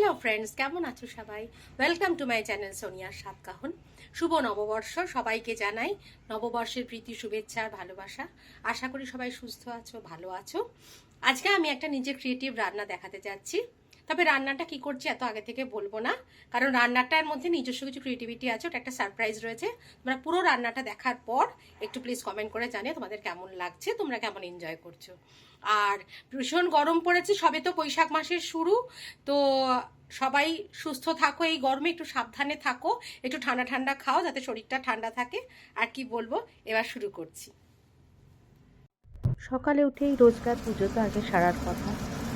Hello friends, কেমন আছো সবাই? ওয়েলকাম টু মাই চ্যানেল সোনিয়ার সাতকাহন। শুভ নববর্ষ সবাইকে জানাই নববর্ষের প্রীতি, শুভেচ্ছা আর ভালোবাসা। আশা করি সবাই সুস্থ আছো, ভালো আছো। আজকে আমি একটা নিজের ক্রিয়েটিভ রান্না দেখাতে যাচ্ছি। তবে রান্নাটা কি করছি এত আগে থেকে বলবো না, কারণ রান্নাটার মধ্যে নিজস্ব কিছু ক্রিয়েটিভিটি আছে, ওটা একটা সারপ্রাইজ রয়েছে। তোমরা পুরো রান্নাটা দেখার পর একটু প্লিজ কমেন্ট করে জানিয়ে তোমাদের কেমন লাগছে, তোমরা কেমন এনজয় করছো। আর ভীষণ গরম পড়েছে, সবে তো বৈশাখ মাসের শুরু। তো সবাই সুস্থ থাকো, এই গরমে একটু সাবধানে থাকো, একটু ঠান্ডা ঠান্ডা খাও যাতে শরীরটা ঠান্ডা থাকে। আর কি বলবো, এবার শুরু করছি। সকালে উঠেই রোজকার পুজো তো আগে সারার কথা,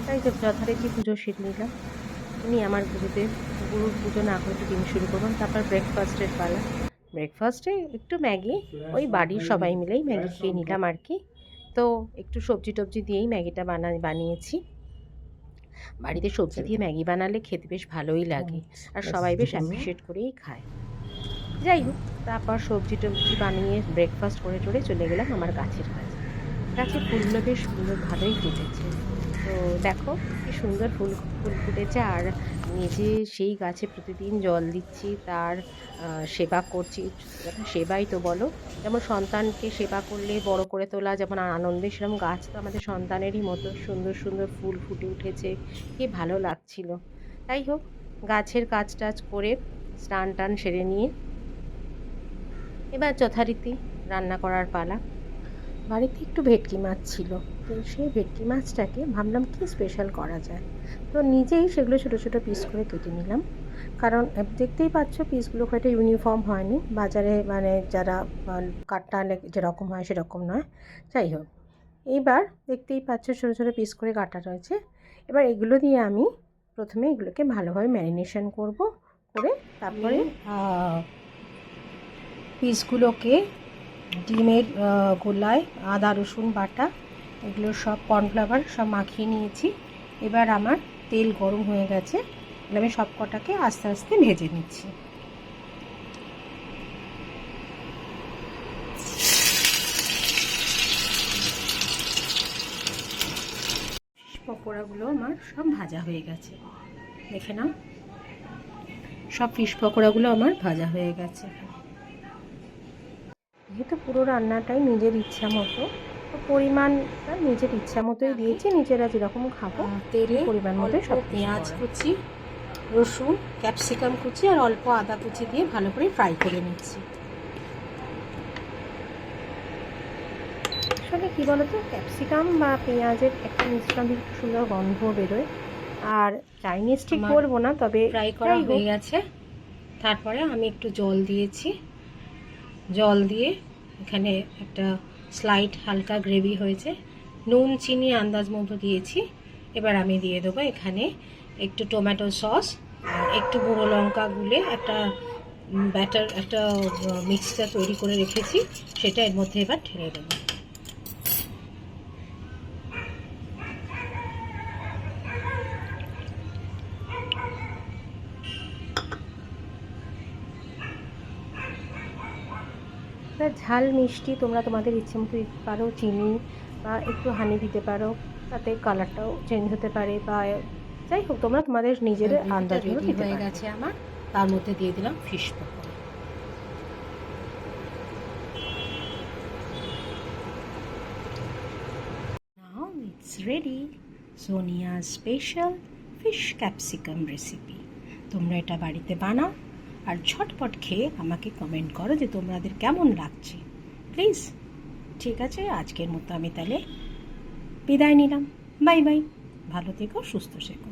তাই যথারীতি পুজো সেরে নিলাম। উনি আমার গুরুদেব, গুরুর পুজো না করে একটু দিন শুরু করুন। তারপর ব্রেকফাস্টের পালা। ব্রেকফাস্টে একটু ম্যাগি, ওই বাড়ির সবাই মিলেই ম্যাগি খেয়ে নিলাম আর কি। তো একটু সবজি টবজি দিয়েই ম্যাগিটা বানিয়েছি। বাড়িতে সবজি দিয়ে ম্যাগি বানালে খেতে বেশ ভালোই লাগে, আর সবাই বেশ অ্যাপ্রিসিয়েট করেই খায়। যাই হোক, তারপর সবজি টবজি বানিয়ে ব্রেকফাস্ট করে টরে চলে গেলাম আমার গাছের কাছে। গাছে ফুলগুলো বেশ সুন্দর ভালোই ফুটেছে। তো দেখো কি সুন্দর ফুল ফুল ফুটেছে, আর নিজে সেই গাছে প্রতিদিন জল দিচ্ছি, তার সেবা করছি। সেবাই তো বলো, যেমন সন্তানকে সেবা করলে বড় করে তোলা যেমন আনন্দে, সেরকম গাছ তো আমাদের সন্তানেরই মতো। সুন্দর সুন্দর ফুল ফুটে উঠেছে, কি ভালো লাগছিল। তাই হোক, গাছের কাজ টাজ করে স্নান টান সেরে নিয়ে এবার যথারীতি রান্না করার পালা। বাড়িতে একটু ভেটকি মাছ ছিল, তো সেই ভেটকি মাছটাকে ভাবলাম কি স্পেশাল করা যায়। তো নিজেই সেগুলো ছোটো ছোটো পিস করে কেটে নিলাম, কারণ দেখতেই পাচ্ছ পিসগুলো খুব একটা ইউনিফর্ম হয়নি। বাজারে মানে যারা কাটটা যেরকম হয় সেরকম নয়। যাই হোক, এইবার দেখতেই পাচ্ছ ছোটো ছোটো পিস করে কাটা রয়েছে। এবার এগুলো দিয়ে আমি প্রথমে এগুলোকে ভালোভাবে ম্যারিনেশন করব, করে তারপরে পিসগুলোকে ডিমের গোলায় আদা রসুন বাটা এগুলো সব কর্নফ্লাওয়ার সব মাখিয়ে নিয়েছি। এবার আমার তেল গরম হয়ে গেছে, আমি সব কটাকে আস্তে আস্তে ভেজে নিচ্ছি। পকোড়াগুলো আমার সব ভাজা হয়ে গেছে, দেখে নাও। সব ফিশ পকোড়াগুলো আমার ভাজা হয়ে গেছে। যেহেতু পুরো রান্নাটাই নিজের ইচ্ছা মতো, তো পরিমাণটা নিজের ইচ্ছা মতোই দিয়েছি, নিজেরা যেরকম খাবো তেলে পরিমাণ মতো সব পেঁয়াজ কুচি, রসুন, ক্যাপসিকাম কুচি আর অল্প আদা কুচি দিয়ে ভালো করে ফ্রাই করে নিচ্ছি। আসলে কী বলতো, ক্যাপসিকাম বা পেঁয়াজের একটা মিশ্রণ দিয়ে খুব সুন্দর গন্ধ বেরোয়। আর চাইনিজ ঠিক বলবো না, তবে ফ্রাই করা হয়ে গেছে। তারপরে আমি একটু জল দিয়েছি, জল দিয়ে এখানে একটা স্লাইট হালকা গ্রেভি হয়েছে। নুন চিনি আন্দাজ মতো দিয়েছি। এবার আমি দিয়ে দেবো এখানে একটু টমেটো সস আর একটু গুঁড়ো লঙ্কা গুলে একটা ব্যাটার, একটা মিক্সচার তৈরি করে রেখেছি, সেটা এর মধ্যে এবার ঢেলে দেবো। ঝাল মিষ্টি তোমরা তোমাদের ইচ্ছে মতো দিতে পারো, চিনি বা একটু হানি দিতে পারো, তাতে কালারটাও চেঞ্জ হতে পারে। বা যাই হোক, তোমরা তোমাদের নিজের আন্দাজ মতো দিতে হয়ে গেছে আমার। তার মধ্যে দিয়ে দিলাম fish pakora. Now it's ready, Sonia special fish capsicum recipe. তোমরা এটা বাড়িতে বানাও আর ঝটপট খেয়ে আমাকে কমেন্ট করো যে তোমাদের কেমন লাগছে, প্লিজ। ঠিক আছে, আজকের মতো আমি তাহলে বিদায় নিলাম। বাই বাই, ভালো থেকো, সুস্থ থেকো।